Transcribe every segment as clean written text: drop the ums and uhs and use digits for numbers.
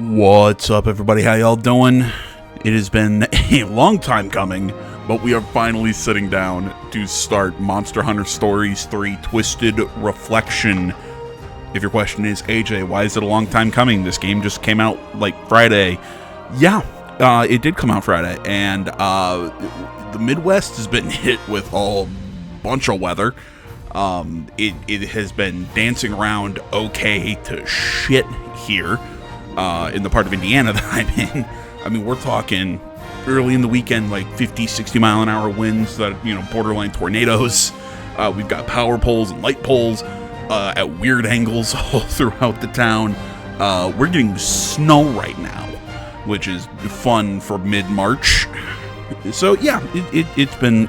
What's up, everybody? How y'all doing? It has been a long time coming, but we are finally sitting down to start Monster Hunter Stories 3 Twisted Reflection. If your question is, AJ, why is it a long time coming? This game just came out like Friday. Yeah, it did come out Friday, and the Midwest has been hit with a bunch of weather. It has been dancing around okay to shit here. In the part of Indiana that I'm in. I mean, we're talking early in the weekend, like 50, 60 mile an hour winds that, borderline tornadoes. We've got power poles and light poles at weird angles all throughout the town. We're getting snow right now, which is fun for mid-March. So yeah, it's been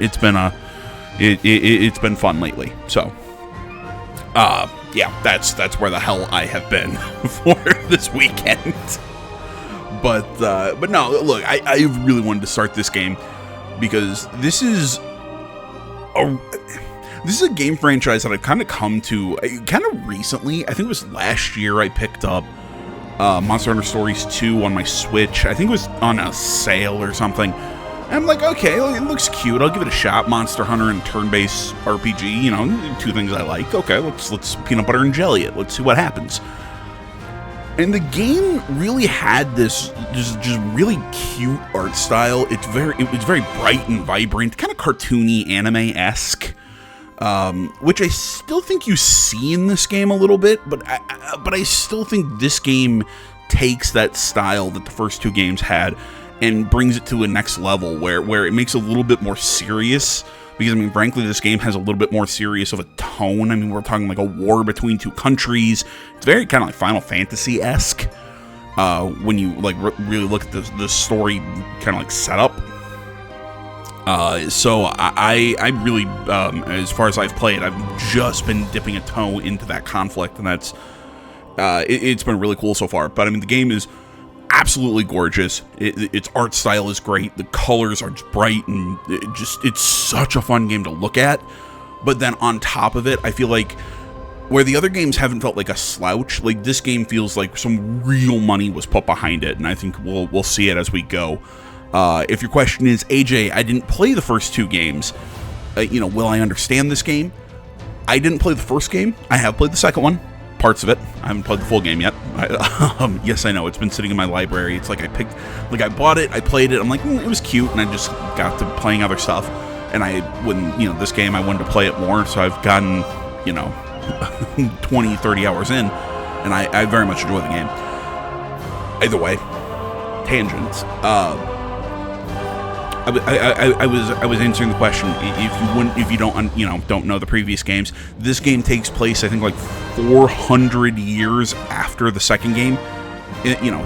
fun lately. So, yeah, that's where the hell I have been for this weekend. But no, look, I really wanted to start this game because this is a game franchise that I've kind of come to kind of recently. I think it was last year I picked up Monster Hunter Stories 2 on my Switch. I think it was on a sale or something. And I'm like, okay, it looks cute. I'll give it a shot. Monster Hunter and turn-based RPG, two things I like. Okay, let's peanut butter and jelly it. Let's see what happens. And the game really had this just really cute art style. It's very bright and vibrant, kind of cartoony, anime-esque, which I still think you see in this game a little bit. But I still think this game takes that style that the first two games had and brings it to a next level where it makes it a little bit more serious. Because, I mean, frankly, this game has a little bit more serious of a tone. I mean, we're talking like a war between two countries. It's very kind of like Final Fantasy-esque when you like really look at the story kind of like setup. So I really, as far as I've played, I've just been dipping a toe into that conflict, and that's it's been really cool so far. But I mean, the game is absolutely gorgeous. Its art style is great. The colors are just bright, and it's such a fun game to look at. But then on top of it, I feel like where the other games haven't felt like a slouch, like this game feels like some real money was put behind it, and I think we'll see it as we go. If your question is, AJ, I didn't play the first two games, will I understand this game? I didn't play the first game. I have played the second one. Parts of it. I haven't played the full game yet. Yes, I know. It's been sitting in my library. It's like I bought it, I played it, I'm like, it was cute, and I just got to playing other stuff. And this game, I wanted to play it more, so I've gotten, 20, 30 hours in, and I very much enjoy the game. Either way, tangents. I was answering the question. If you don't know the previous games, this game takes place, I think, like 400 years after the second game.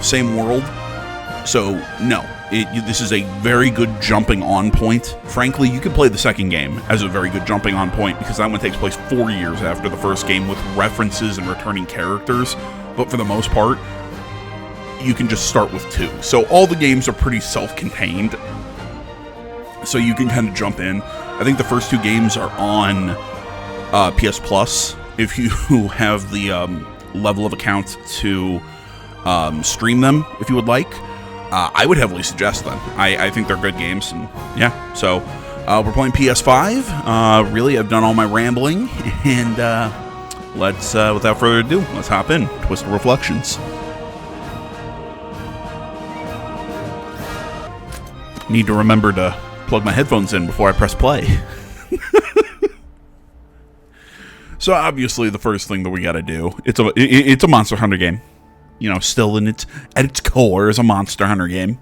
Same world. So no, this is a very good jumping on point. Frankly, you could play the second game as a very good jumping on point because that one takes place 4 years after the first game with references and returning characters. But for the most part, you can just start with 2. So all the games are pretty self-contained. So you can kind of jump in. I think the first 2 games are on PS Plus. If you have the level of account to stream them, if you would like, I would heavily suggest them. I think they're good games, and yeah. So we're playing PS5. Really, I've done all my rambling, and let's, without further ado, let's hop in. Twisted Reflections. Need to remember to plug my headphones in before I press play. So obviously the first thing that we got to do, it's a Monster Hunter game. Still at its core is a Monster Hunter game.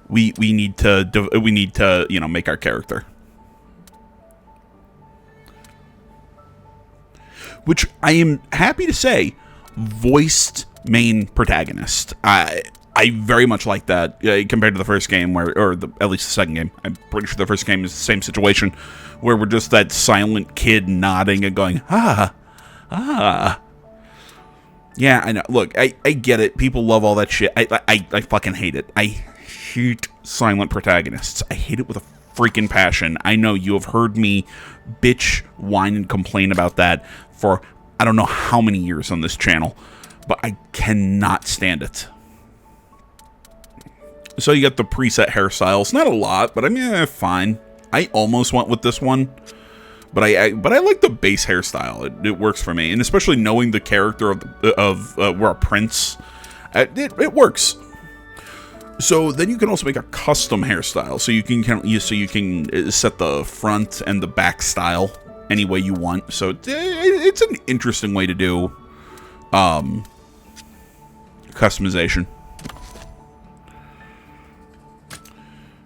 We need to make our character. Which I am happy to say voiced main protagonist. I very much like that compared to the first game, at least the second game. I'm pretty sure the first game is the same situation, where we're just that silent kid nodding and going, ah. Yeah, I know. Look, I get it. People love all that shit. I fucking hate it. I hate silent protagonists. I hate it with a freaking passion. I know you have heard me bitch, whine, and complain about that for I don't know how many years on this channel, but I cannot stand it. So you got the preset hairstyles. Not a lot, but I mean, fine. I almost went with this one, but I like the base hairstyle. It works for me, and especially knowing the character of we're a prince, it works. So then you can also make a custom hairstyle. So you can set the front and the back style any way you want. So it's an interesting way to do customization.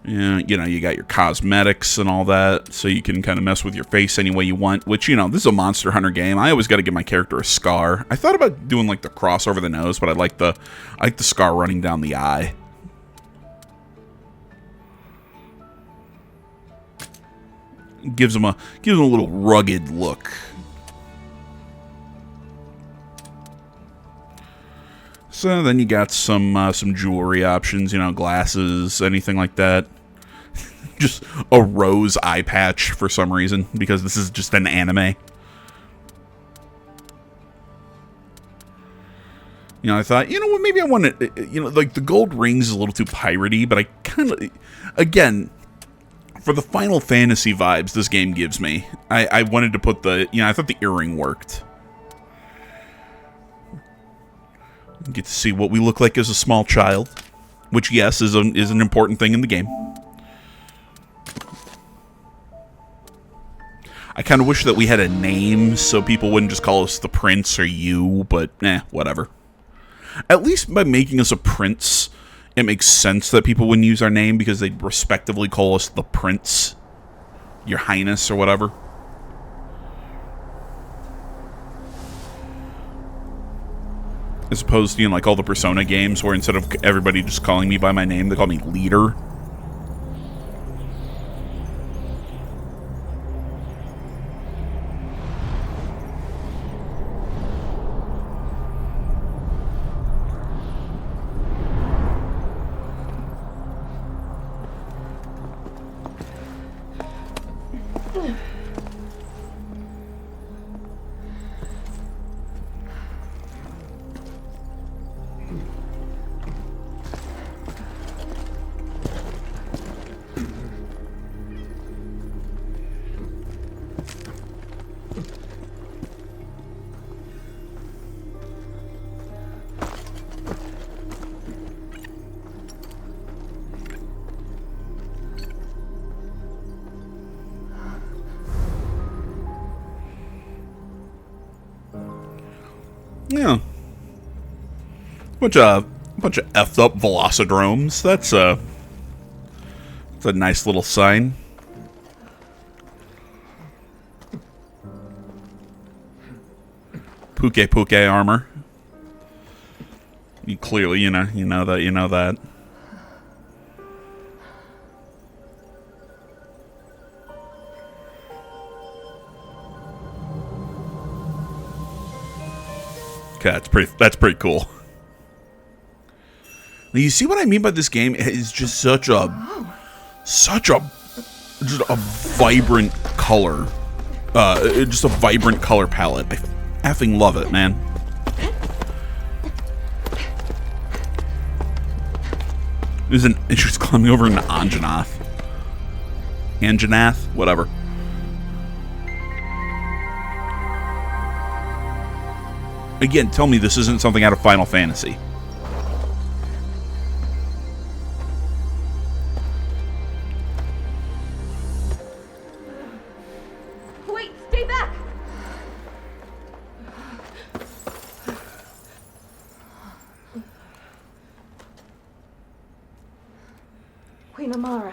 Yeah, you know, you got your cosmetics and all that, so you can kind of mess with your face any way you want, which, you know, this is a Monster Hunter game. I always got to give my character a scar. I thought about doing, like, the cross over the nose, but I like the scar running down the eye. Gives him a little rugged look. So then you got some jewelry options, you know, glasses, anything like that. Just a rose eye patch for some reason, because this is just an anime. You know, I thought, you know what, maybe I want to, you know, like the gold rings is a little too piratey, but I kind of, again, for the Final Fantasy vibes this game gives me, I wanted to put the, you know, I thought the earring worked. Get to see what we look like as a small child, which, yes, is an important thing in the game. I kind of wish that we had a name so people wouldn't just call us the Prince or you, but whatever. At least by making us a Prince, it makes sense that people wouldn't use our name because they'd respectively call us the Prince, Your Highness, or whatever. As opposed to, you know, like all the Persona games where instead of everybody just calling me by my name, they call me Leader. Yeah. Bunch of effed up Velocidromes. That's a nice little sign. Puke armor. You clearly, you know that. Okay, that's pretty cool. Now, you see what I mean by this game? It's just such a vibrant color. Just a vibrant color palette. I effing love it, man. She's climbing over into Anjanath. Anjanath? Whatever. Again, tell me this isn't something out of Final Fantasy. Wait, stay back! Queen Amara.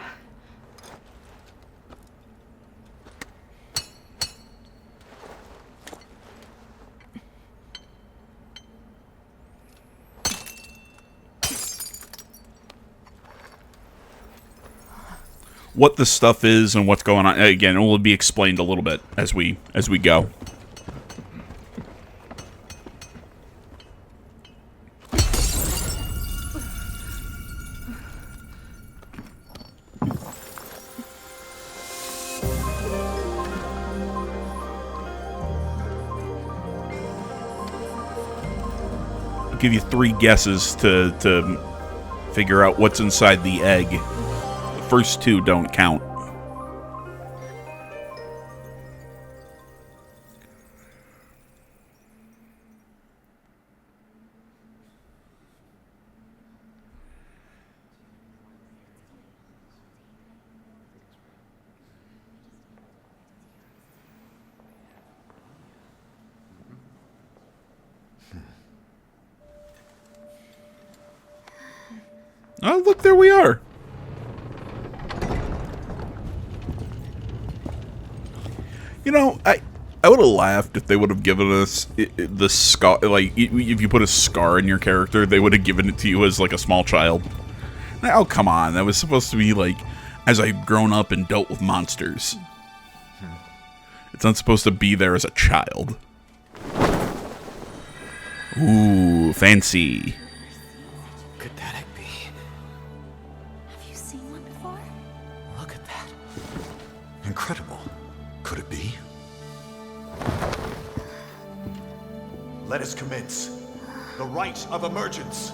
What this stuff is and what's going on, again, it will be explained a little bit as we go. I'll give you 3 guesses to figure out what's inside the egg. The first two don't count. Oh, look, there we are. You know, I would have laughed if they would have given us the scar. Like, if you put a scar in your character, they would have given it to you as, like, a small child. Oh, come on. That was supposed to be, like, as I've grown up and dealt with monsters. It's not supposed to be there as a child. Ooh, fancy. Could that be? Have you seen one before? Look at that. Incredible. Could it be? Let us commence. The rite of emergence.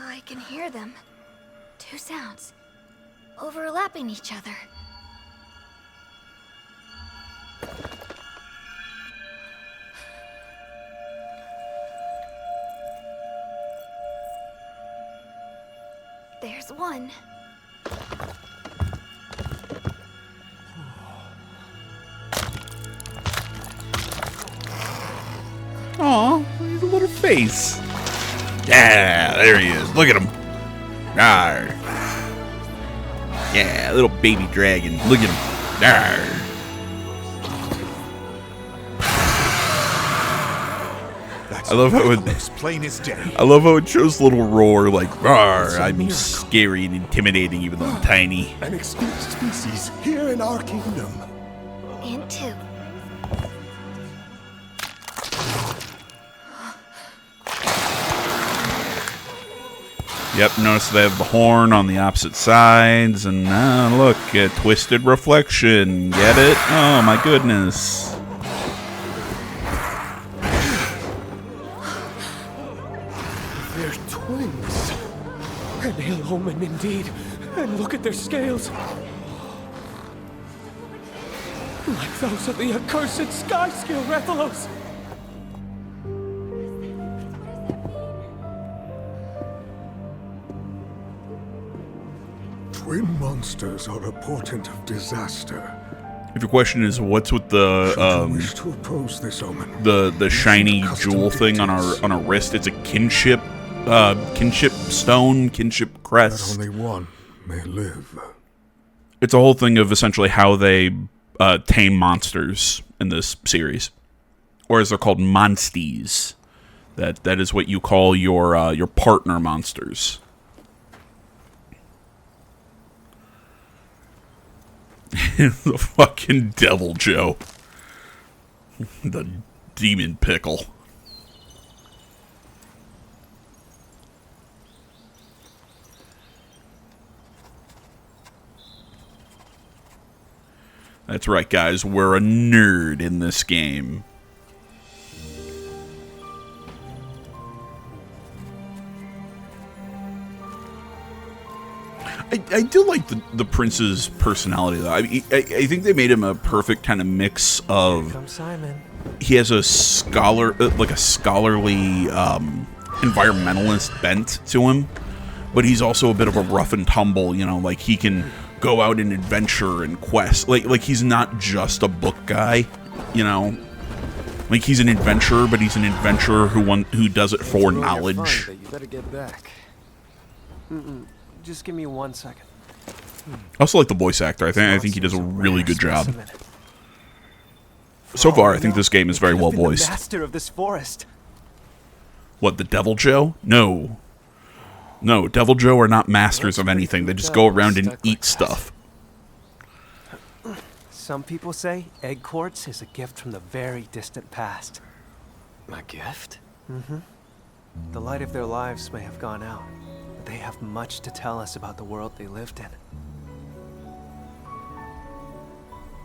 I can hear them. Two sounds. Overlapping each other. There's one. Aw, he's a little face. Yeah, there he is. Look at him. Arr. Yeah, little baby dragon. Look at him. Arr. I love how it. As plain as day. I love how it shows little roar like, "Rawr, I'm scary and intimidating, even though I'm tiny." An extinct species here in our kingdom. And two. Yep, notice they have the horn on the opposite sides, and look, a twisted reflection. Get it? Oh my goodness. They're twins. An ill omen indeed. And look at their scales. Like those of the accursed sky scale Rathalos. Twin monsters are a portent of disaster. If your question is what's with Should you the wish to oppose this omen, the shiny custom jewel thing on our wrist, it's a kinship stone, kinship that crest. only one may live. It's a whole thing of essentially how they tame monsters in this series, or as they're called, monsties. That is what you call your partner monsters. The fucking Devil Joe. The demon pickle. That's right, guys. We're a nerd in this game. I do like the prince's personality, though. I think they made him a perfect kind of mix of. Come Simon. He has a scholarly environmentalist bent to him, but he's also a bit of a rough and tumble. You know, like he can go out and adventure and quest. Like he's not just a book guy. You know, like he's an adventurer, but he's an adventurer who does it for knowledge. You better get back. Just give me 1 second. I also like the voice actor. I think he does a really good job. So far, I think this game is very well voiced. Master of this forest. What, the Devil Joe? No, Devil Joe are not masters of anything. They just go around and eat stuff. Some people say egg quartz is a gift from the very distant past. My gift? The light of their lives may have gone out, but they have much to tell us about the world they lived in.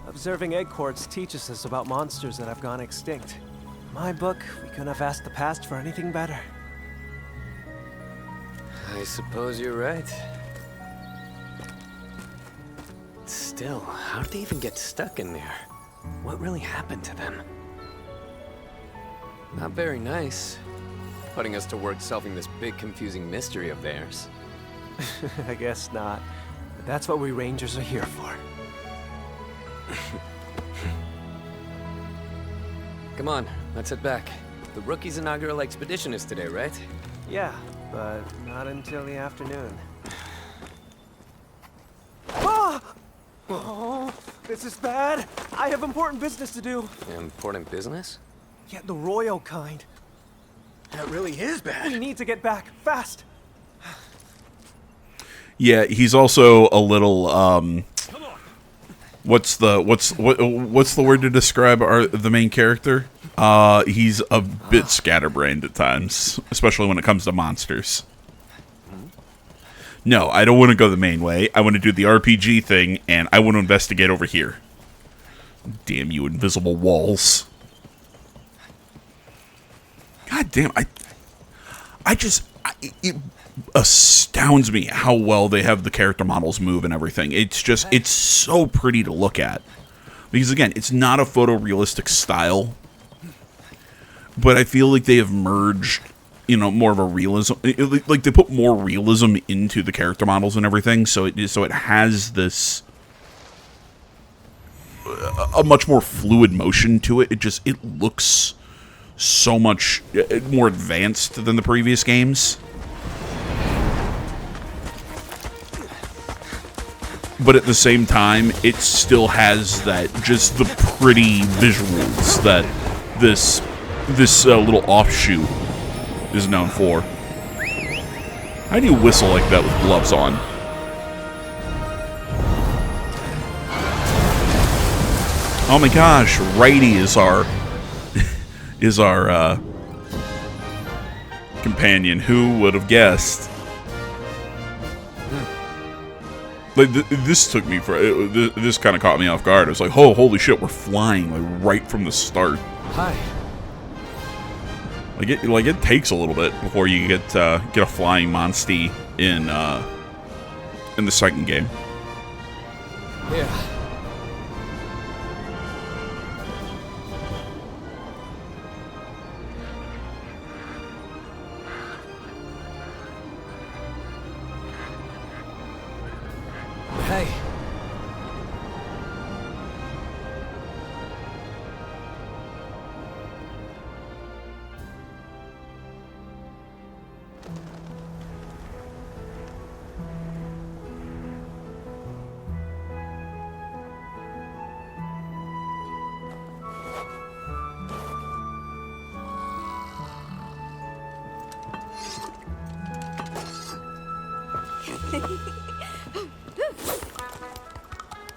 Observing egg quartz teaches us about monsters that have gone extinct. In my book, we couldn't have asked the past for anything better. I suppose you're right. Still, how did they even get stuck in there? What really happened to them? Not very nice. Putting us to work solving this big confusing mystery of theirs. I guess not. But that's what we Rangers are here for. Come on, let's head back. The rookie's inaugural expedition is today, right? Yeah, but not until the afternoon. Ah! Oh, this is bad. I have important business to do. Important business? Yeah, the royal kind. That really is bad. We need to get back, fast. Yeah, he's also a little what's the word to describe the main character? He's a bit scatterbrained at times, especially when it comes to monsters. No, I don't want to go the main way. I want to do the RPG thing, and I want to investigate over here. Damn you, invisible walls. God damn, it astounds me how well they have the character models move and everything. It's so pretty to look at. Because again, it's not a photorealistic style, but I feel like they have merged, more of a realism. Like they put more realism into the character models and everything, so it has this a much more fluid motion to it. It looks so much more advanced than the previous games. But at the same time, it still has just the pretty visuals that this little offshoot is known for. How do you whistle like that with gloves on? Oh my gosh, Righty is our companion. Who would have guessed? Like this took me for this kind of caught me off guard. I was like, "Oh, holy shit, we're flying like right from the start." Hi. It takes a little bit before you get a flying monstie in the second game. Yeah. Hey.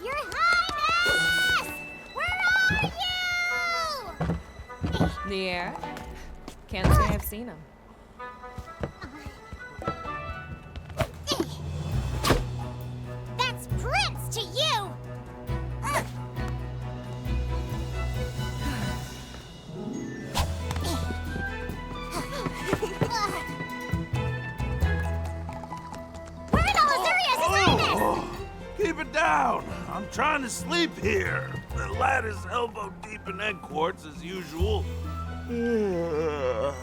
Your Highness! Where are you? The air? Can't say I've seen him. That's Prince to you! Where in all Azurias is Highness? Keep it down. I'm trying to sleep here. The ladder's elbow deep in egg quartz as usual. That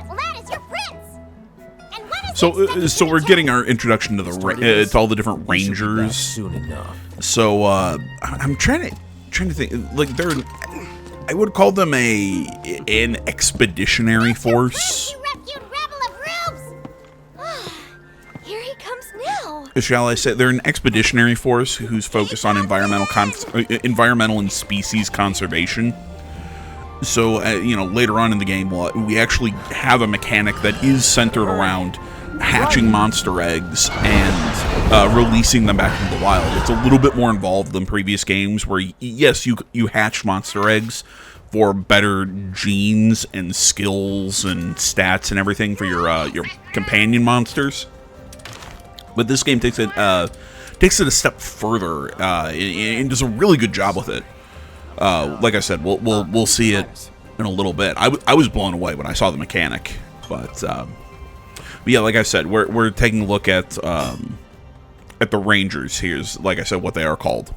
lad is your prince! And when is So we're getting our introduction to to all the different rangers. Soon enough. So I'm trying to think. Like I would call them an expeditionary force. You rabble of rubes! Here he comes now. Shall I say they're an expeditionary force who's focused on environmental and species conservation. So later on in the game, we actually have a mechanic that is centered around hatching monster eggs and releasing them back into the wild. It's a little bit more involved than previous games where, yes, you hatch monster eggs for better genes and skills and stats and everything for your companion monsters. But this game takes it a step further and does a really good job with it. Like I said, we'll see it in a little bit. I was blown away when I saw the mechanic, but yeah, like I said, we're taking a look at the Rangers. Here's, like I said, what they are called.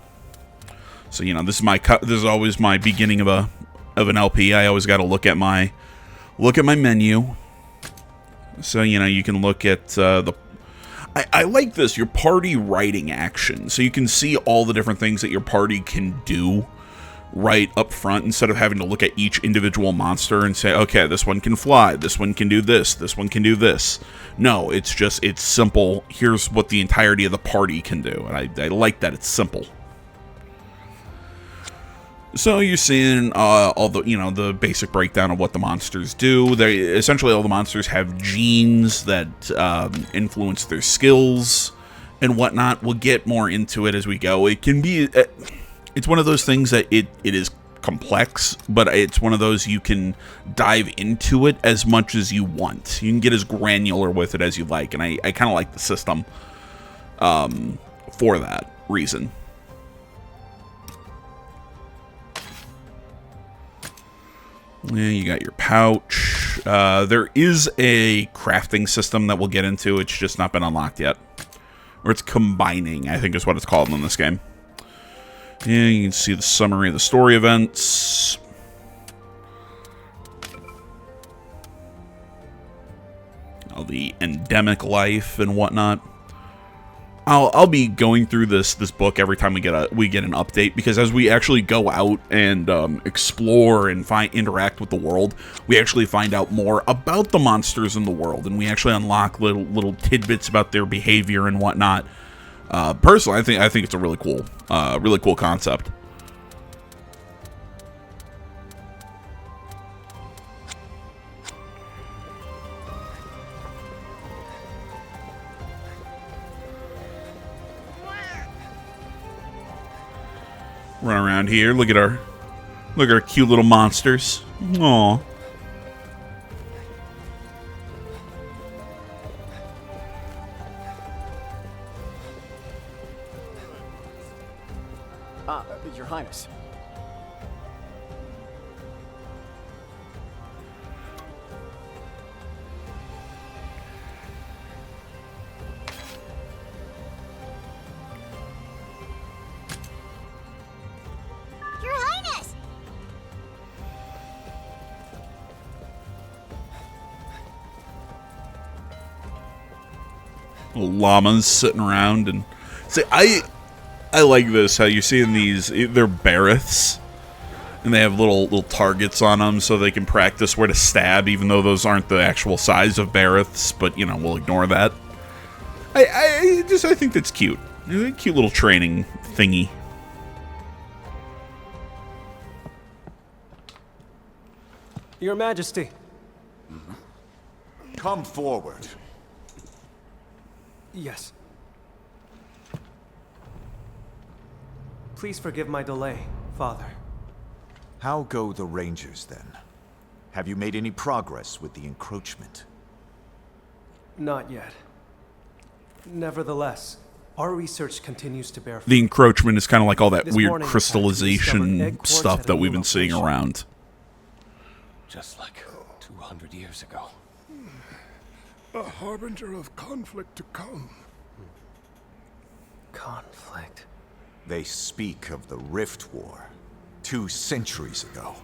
So this is always my beginning of an LP. I always got to look at my menu. So you can look at I like this, your party writing action. So you can see all the different things that your party can do right up front instead of having to look at each individual monster and say, okay, this one can fly, this one can do this one can do this. No, it's simple. Here's what the entirety of the party can do. And I like that it's simple. So you're seeing all the the basic breakdown of what the monsters do. Essentially all the monsters have genes that influence their skills and whatnot. We'll get more into it as we go. It can be, it's one of those things that it is complex, but it's one of those you can dive into it as much as you want. You can get as granular with it as you like, and I kind of like the system for that reason. Yeah, you got your pouch. There is a crafting system that we'll get into. It's just not been unlocked yet. Or it's combining, I think is what it's called in this game. Yeah, you can see the summary of the story events. All the endemic life and whatnot. I'll be going through this book every time we get an update, because as we actually go out and explore and interact with the world, we actually find out more about the monsters in the world, and we actually unlock little tidbits about their behavior and whatnot. Personally, I think it's a really cool concept. Run around here. Look at our cute little monsters. Aww. Your Highness. Your Highness! Little llamas sitting around and say, I like this, how you're seeing these, they're Barreths, and they have little targets on them so they can practice where to stab, even though those aren't the actual size of Barreths, but, we'll ignore that. I think that's cute. A cute little training thingy. Your Majesty. Come forward. Yes. Please forgive my delay, Father. How go the Rangers, then? Have you made any progress with the encroachment? Not yet. Nevertheless, our research continues to bear fruit. The encroachment is kind of like all that This weird morning, crystallization egg quartz stuff at a that new we've been seeing location. around. Just like 200 years ago. A harbinger of conflict to come. Conflict. They speak of the Rift War, 2 centuries ago.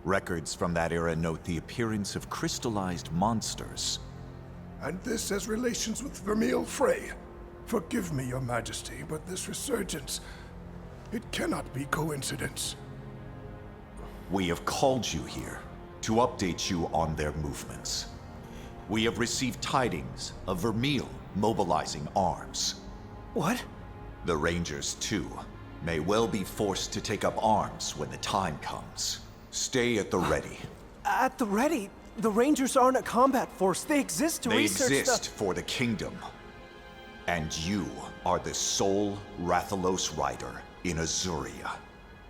Records from that era note the appearance of crystallized monsters. And this has relations with Vermeil Frey. Forgive me, Your Majesty, but this resurgence, it cannot be coincidence. We have called you here to update you on their movements. We have received tidings of Vermeil mobilizing arms. What? The Rangers, too, may well be forced to take up arms when the time comes. Stay at the ready. At the ready? The Rangers aren't a combat force. They exist to They research exist for the Kingdom. And you are the sole Rathalos rider in Azuria.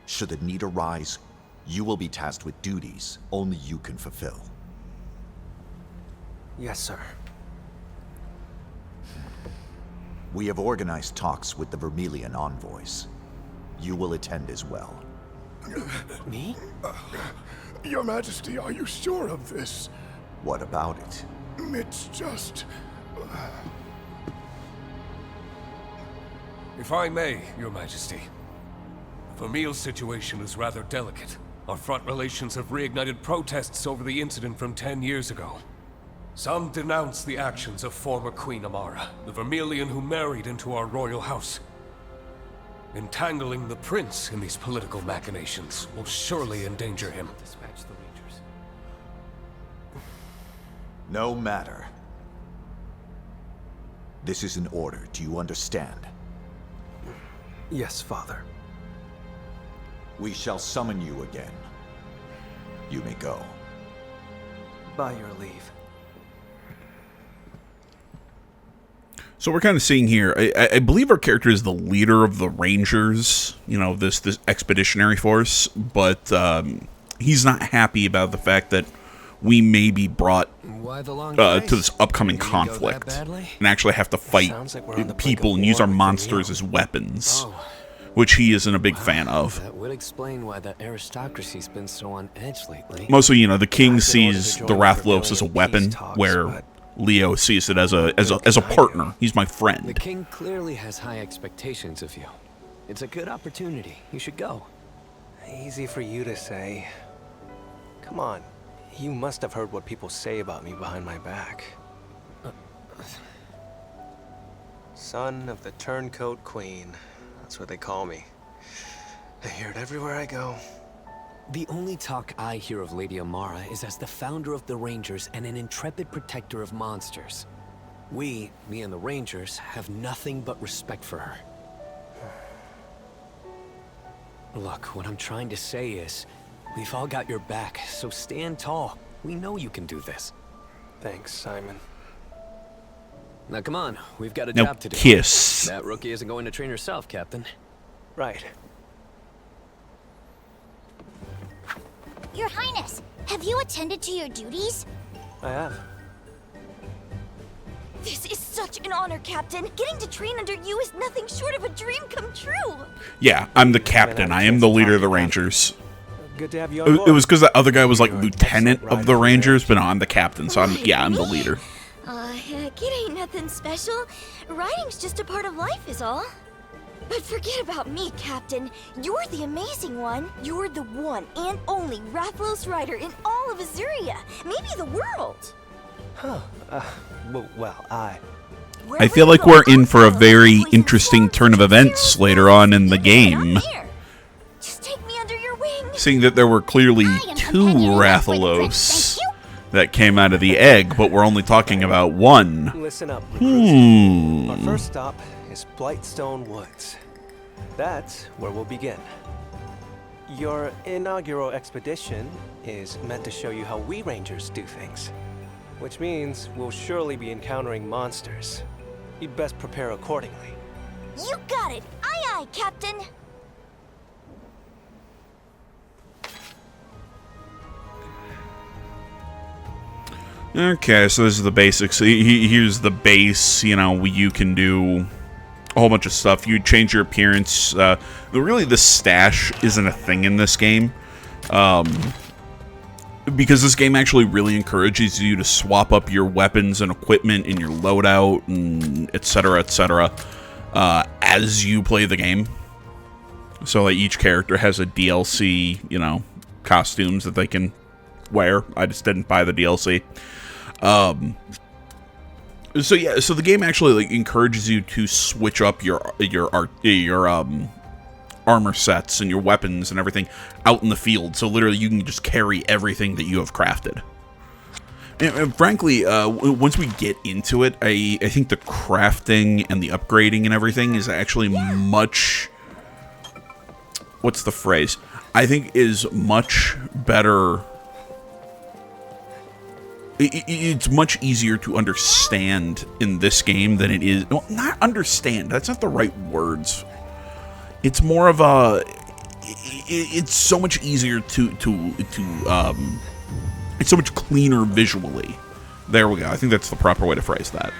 Should the need arise, you will be tasked with duties only you can fulfill. Yes, sir. We have organized talks with the Vermilion envoys. You will attend as well. Me? Your Majesty, are you sure of this? What about it? It's just... If I may, Your Majesty. Vermeil's situation is rather delicate. Our front relations have reignited protests over the incident from 10 years ago. Some denounce the actions of former Queen Amara, the Vermilion who married into our royal house. Entangling the prince in these political machinations will surely endanger him. Dispatch the Rangers. No matter. This is an order, do you understand? Yes, Father. We shall summon you again. You may go. By your leave. So we're kind of seeing here, I believe our character is the leader of the Rangers, you know, this expeditionary force, but he's not happy about the fact that we may be brought to this upcoming conflict and actually have to fight people and use our monsters as weapons, which he isn't a big fan of. That would explain why the aristocracy's been so on edge lately. Mostly, you know, the king sees the Rathalos as a weapon, where Leo sees it as a partner. He's my friend. The king clearly has high expectations of you. It's a good opportunity. You should go. Easy for you to say. Come on. You must have heard what people say about me behind my back. Son of the Turncoat Queen. That's what they call me. I hear it everywhere I go. The only talk I hear of Lady Amara is as the founder of the Rangers and an intrepid protector of monsters. Me and the Rangers, have nothing but respect for her. Look, what I'm trying to say is, we've all got your back, so stand tall. We know you can do this. Thanks, Simon. Now come on, we've got a Now job to do. kiss. That rookie isn't going to train herself, Captain. Right. Your Highness, have you attended to your duties? I have. This is such an honor, Captain. Getting to train under you is nothing short of a dream come true. Yeah, I'm the captain. I am the leader of the Rangers. Good to have you on board. It was because that other guy was like lieutenant of the Rangers, but no, I'm the captain, so I'm the leader. Heck, it ain't nothing special. Riding's just a part of life is all. But forget about me, Captain. You're the amazing one. You're the one and only Rathalos rider in all of Azuria. Maybe the world. Huh. Well, I feel like we're in for a very interesting turn of events later on in the game. Just take me under your wing. Seeing that there were clearly two Rathalos that came out of the egg, but we're only talking about one. Listen up, recruits. Our first stop is Blightstone Woods. That's where we'll begin. Your inaugural expedition is meant to show you how we Rangers do things, which means we'll surely be encountering monsters. You'd best prepare accordingly. You got it. Aye, aye, Captain. Okay, so this is the basics. Here's the base. You know, you can do a whole bunch of stuff. You change your appearance. Really, the stash isn't a thing in this game. Because this game actually really encourages you to swap up your weapons and equipment and your loadout and etc. As you play the game. So like each character has a DLC, you know, costumes that they can wear. I just didn't buy the DLC. So yeah, so the game actually like encourages you to switch up your armor sets and your weapons and everything out in the field. So literally you can just carry everything that you have crafted. And frankly, once we get into it, I think the crafting and the upgrading and everything is actually much... What's the phrase? I think is much better it's much easier to understand in this game than it is. Well, not understand. That's not the right words. It's more of a. It's so much easier to it's so much cleaner visually. There we go. I think that's the proper way to phrase that.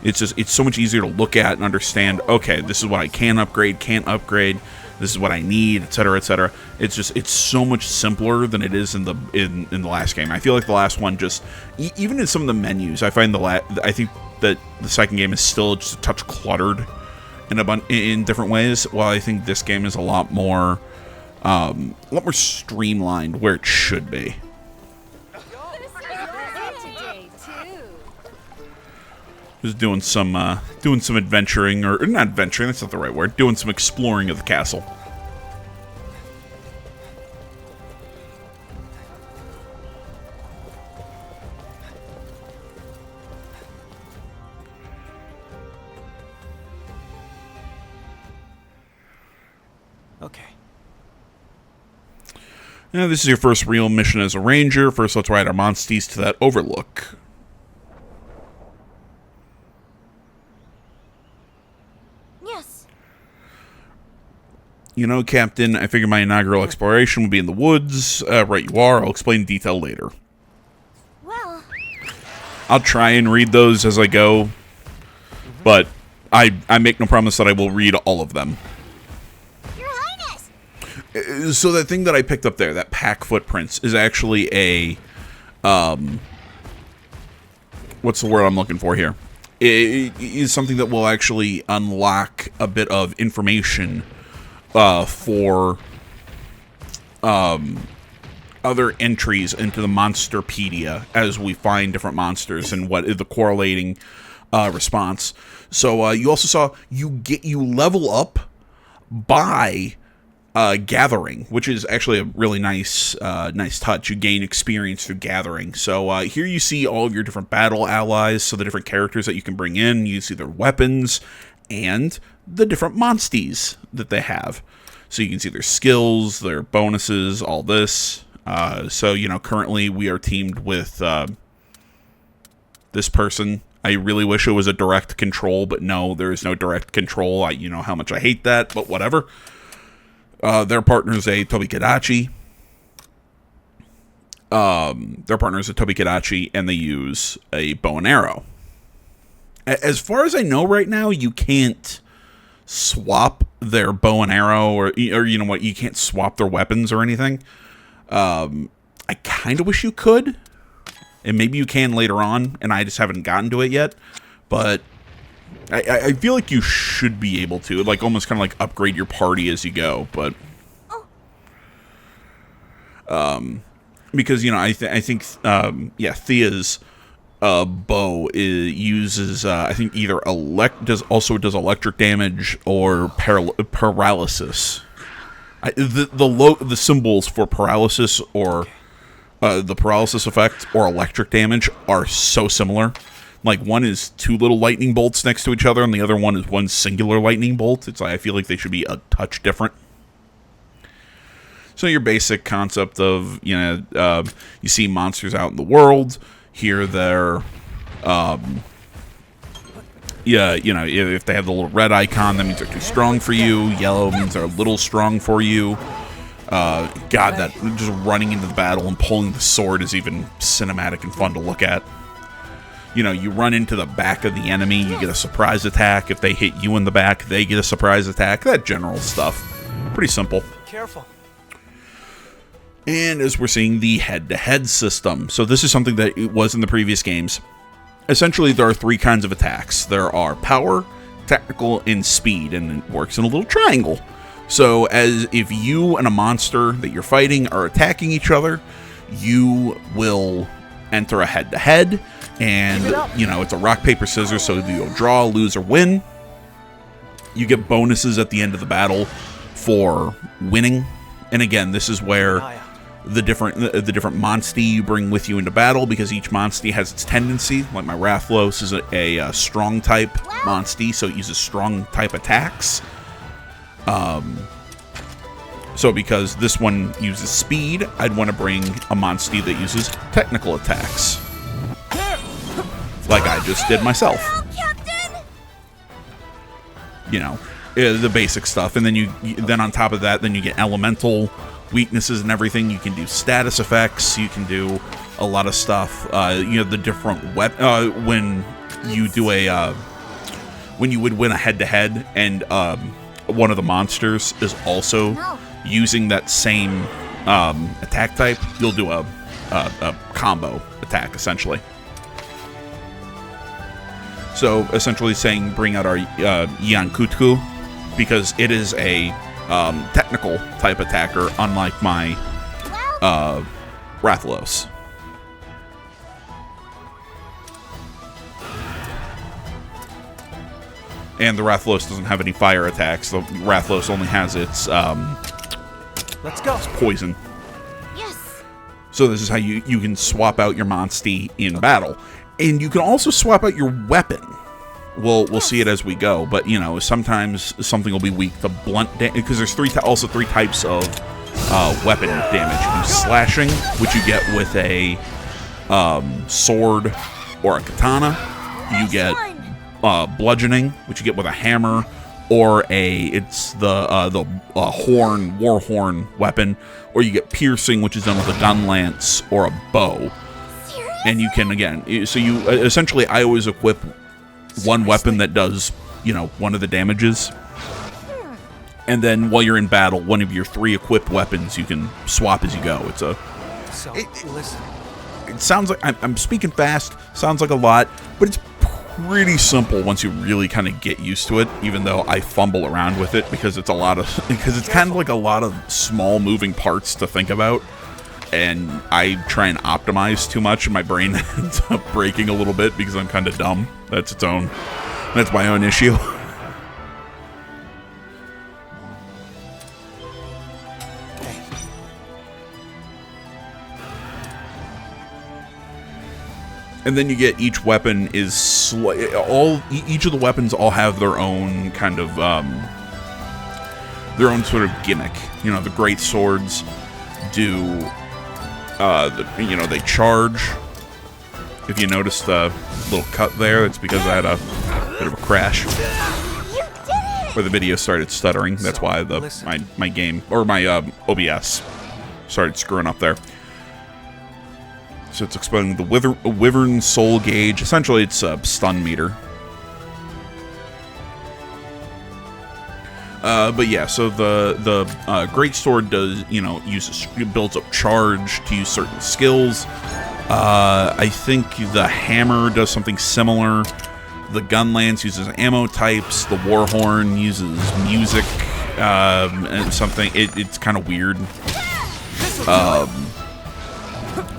It's so much easier to look at and understand. Okay, this is what I can upgrade, can't upgrade. This is what I need, etc., etc. It's so much simpler than it is in the last game. I feel like the last one just even in some of the menus, I find I think that the second game is still just a touch cluttered in different ways. While I think this game is a lot more streamlined where it should be. Just doing some adventuring, or not adventuring, that's not the right word, doing some exploring of the castle. Okay. Now, this is your first real mission as a ranger. First, let's ride our monsties to that overlook. You know, Captain, I figured my inaugural exploration would be in the woods. Right you are. I'll explain in detail later. Well, I'll try and read those as I go, but I make no promise that I will read all of them. Your Highness! So that thing that I picked up there, that pack footprints, is actually a, what's the word I'm looking for here? It is something that will actually unlock a bit of information for other entries into the Monsterpedia as we find different monsters and what is the correlating response. So you also saw you level up by gathering, which is actually a really nice touch. You gain experience through gathering. So here you see all of your different battle allies, so the different characters that you can bring in. You see their weapons and the different monsties that they have. So you can see their skills, their bonuses, all this. So, you know, currently we are teamed with this person. I really wish it was a direct control, but no, there is no direct control. You know how much I hate that, but whatever. Their partner is a Tobi-Kadachi. And they use a bow and arrow. As far as I know right now, you can't swap their bow and arrow, or you know what, you can't swap their weapons or anything. I kind of wish you could, and maybe you can later on, and I just haven't gotten to it yet. But I feel like you should be able to, like, almost kind of like upgrade your party as you go. But because, you know, I think Thea's bow uses I think either does electric damage or paralysis. The symbols for paralysis or the paralysis effect or electric damage are so similar. Like, one is two little lightning bolts next to each other, and the other one is one singular lightning bolt. It's like, I feel like they should be a touch different. So your basic concept of, you know, you see monsters out in the world. Here they're, yeah, you know, if they have the little red icon, that means they're too strong for you. Yellow means they're a little strong for you. God, that just running into the battle and pulling the sword is even cinematic and fun to look at. You know, you run into the back of the enemy, you get a surprise attack. If they hit you in the back, they get a surprise attack. That general stuff. Pretty simple. Careful. And as we're seeing, the head-to-head system. So this is something that it was in the previous games. Essentially, there are three kinds of attacks. There are power, technical, and speed, and it works in a little triangle. So as if you and a monster that you're fighting are attacking each other, you will enter a head-to-head, and, you know, it's a rock, paper, scissors, so you'll draw, lose, or win. You get bonuses at the end of the battle for winning. And again, this is where the different monstie you bring with you into battle, because each monstie has its tendency. Like my Rathalos is a strong type monstie, so it uses strong type attacks. So because this one uses speed, I'd want to bring a monstie that uses technical attacks. like I just did myself. Captain! You know, the basic stuff, and then then on top of that, then you get elemental weaknesses and everything. You can do status effects. You can do a lot of stuff. You know, the different when you do when you would win a head-to-head, and one of the monsters is also using that same attack type, you'll do a combo attack, essentially. So, essentially saying bring out our Yian Kutku, because it is a technical type attacker, unlike my Rathalos. And the Rathalos doesn't have any fire attacks. The Rathalos only has its let's go. Its poison. Yes. So this is how you can swap out your Monstie in battle, and you can also swap out your weapon. We'll see it as we go, but you know, sometimes something will be weak to blunt damage, because there's also three types of weapon damage. You do slashing, which you get with a sword or a katana. You get bludgeoning, which you get with a hammer, or it's the war horn weapon, or you get piercing, which is done with a gun lance or a bow. And you can, again, so you essentially, I always equip one weapon that does, you know, one of the damages, and then while you're in battle, one of your 3 equipped weapons you can swap as you go. It's a listen. It sounds like I'm speaking fast, sounds like a lot, but it's pretty simple once you really kind of get used to it, even though I fumble around with it because it's kind of like a lot of small moving parts to think about, and I try and optimize too much, and my brain ends up breaking a little bit because I'm kind of dumb. That's my own issue. And then you get each weapon is each of the weapons all have their own kind of their own sort of gimmick. You know, the great swords do they charge. If you notice the little cut there, it's because I had a bit of a crash where the video started stuttering. That's why my game, or my OBS started screwing up there. So it's explaining the Wyvern Soul Gauge. Essentially, it's a stun meter. But yeah, so the Great Sword does, builds up charge to use certain skills. I think the Hammer does something similar. The Gun Lance uses ammo types. The Warhorn uses music and something. It's kind of weird.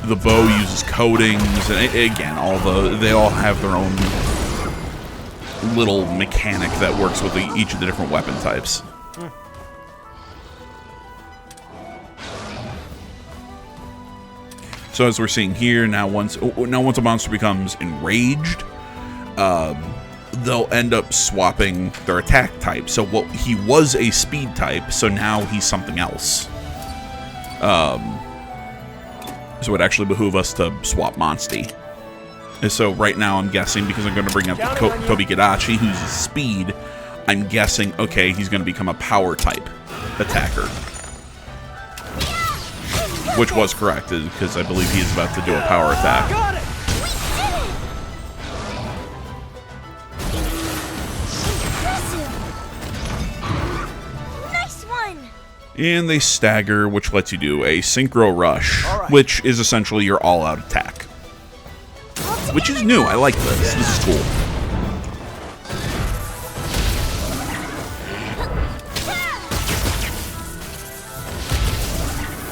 The bow uses coatings, and again, they all have their own little mechanic that works with each of the different weapon types. So as we're seeing here, now once a monster becomes enraged, they'll end up swapping their attack type. So he was a speed type, so now he's something else. So it actually behoove us to swap Monstie. And so right now I'm guessing, because I'm going to bring up Tobi-Kadachi, who's a speed, I'm guessing, okay, he's going to become a power type attacker. Which was correct, because I believe he is about to do a power attack. Got it! Impressive! Nice one! And they stagger, which lets you do a Synchro Rush, which is essentially your all-out attack. Which is new. I like this. This is cool.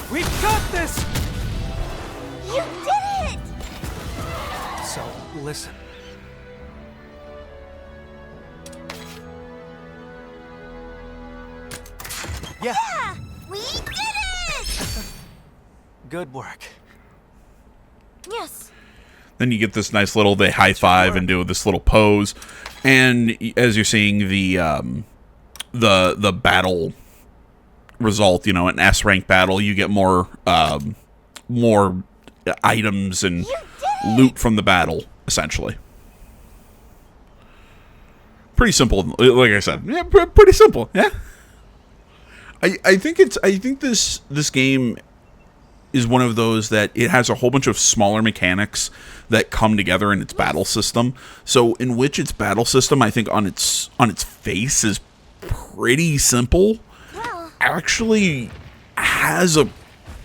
We've got this! You did it! So, listen. Yeah! We did it! Good work. Yes. Then you get this nice little, they high five and do this little pose, and as you're seeing the battle result, an S rank battle, you get more items and loot from the battle, essentially. pretty simple. Like I said, yeah, pretty simple. Yeah. I think this game is one of those that it has a whole bunch of smaller mechanics that come together in its battle system. So in which its battle system, I think on its face is pretty simple. Actually has a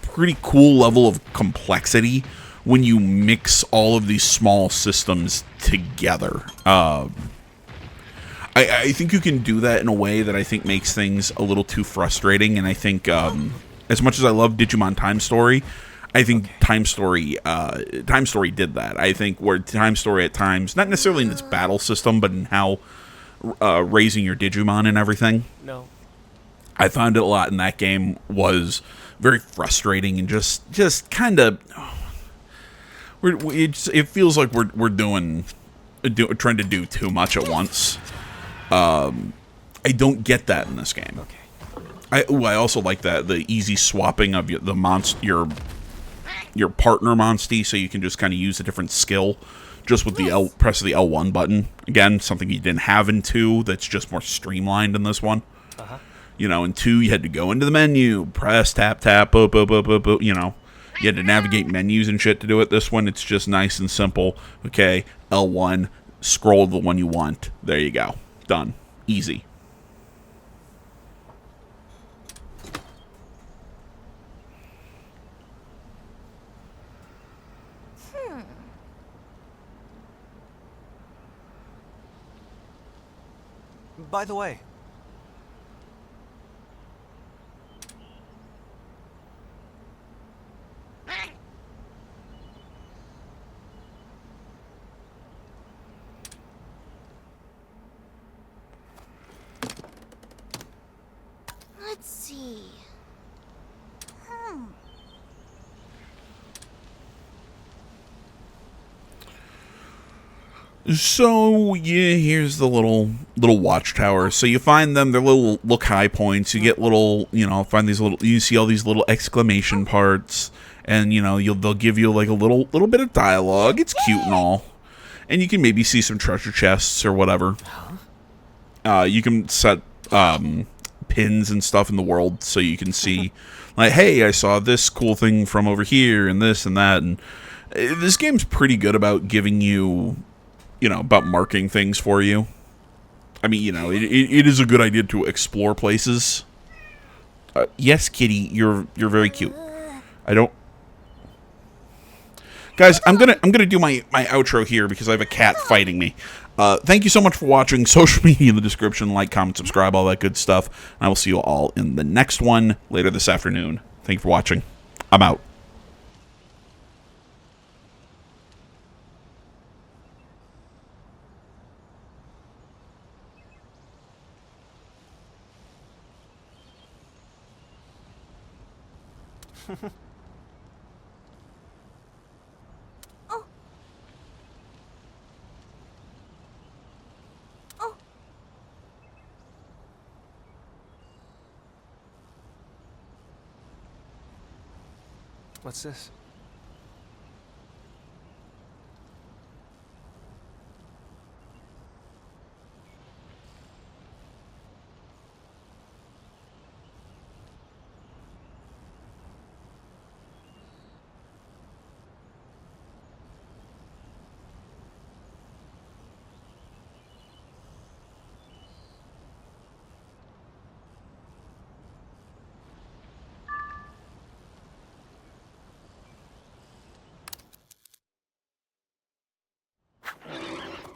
pretty cool level of complexity when you mix all of these small systems together. I think you can do that in a way that I think makes things a little too frustrating, and I think as much as I love Digimon Time Story, I think Time Story did that. I think where Time Story at times, not necessarily in its battle system, but in how raising your Digimon and everything. No. I found it a lot in that game was very frustrating and just kind of. It feels like we're trying to do too much at once. I don't get that in this game. Okay. I also like that the easy swapping of your partner monstie, so you can just kind of use a different skill just with the press of the L1 button. Again, something you didn't have in 2 that's just more streamlined in this one. You know, in 2 you had to go into the menu, press, tap, boop, boop, boop, boop, boop, you know. You had to navigate menus and shit to do it. This one, it's just nice and simple. Okay, L1, scroll the one you want. There you go. Done. Easy. By the way, let's see. So yeah, here's the little watchtower. So you find them; they're little look high points. You get little, find these little. You see all these little exclamation parts, and they'll give you like a little bit of dialogue. It's cute and all, and you can maybe see some treasure chests or whatever. You can set pins and stuff in the world, so you can see, like, hey, I saw this cool thing from over here, and this and that, and this game's pretty good about giving you. About marking things for you. I mean, it is a good idea to explore places. Yes, kitty, you're very cute. I don't. Guys, I'm gonna do my outro here because I have a cat fighting me. Thank you so much for watching. Social media in the description. Like, comment, subscribe, all that good stuff. And I will see you all in the next one later this afternoon. Thank you for watching. I'm out. what's this?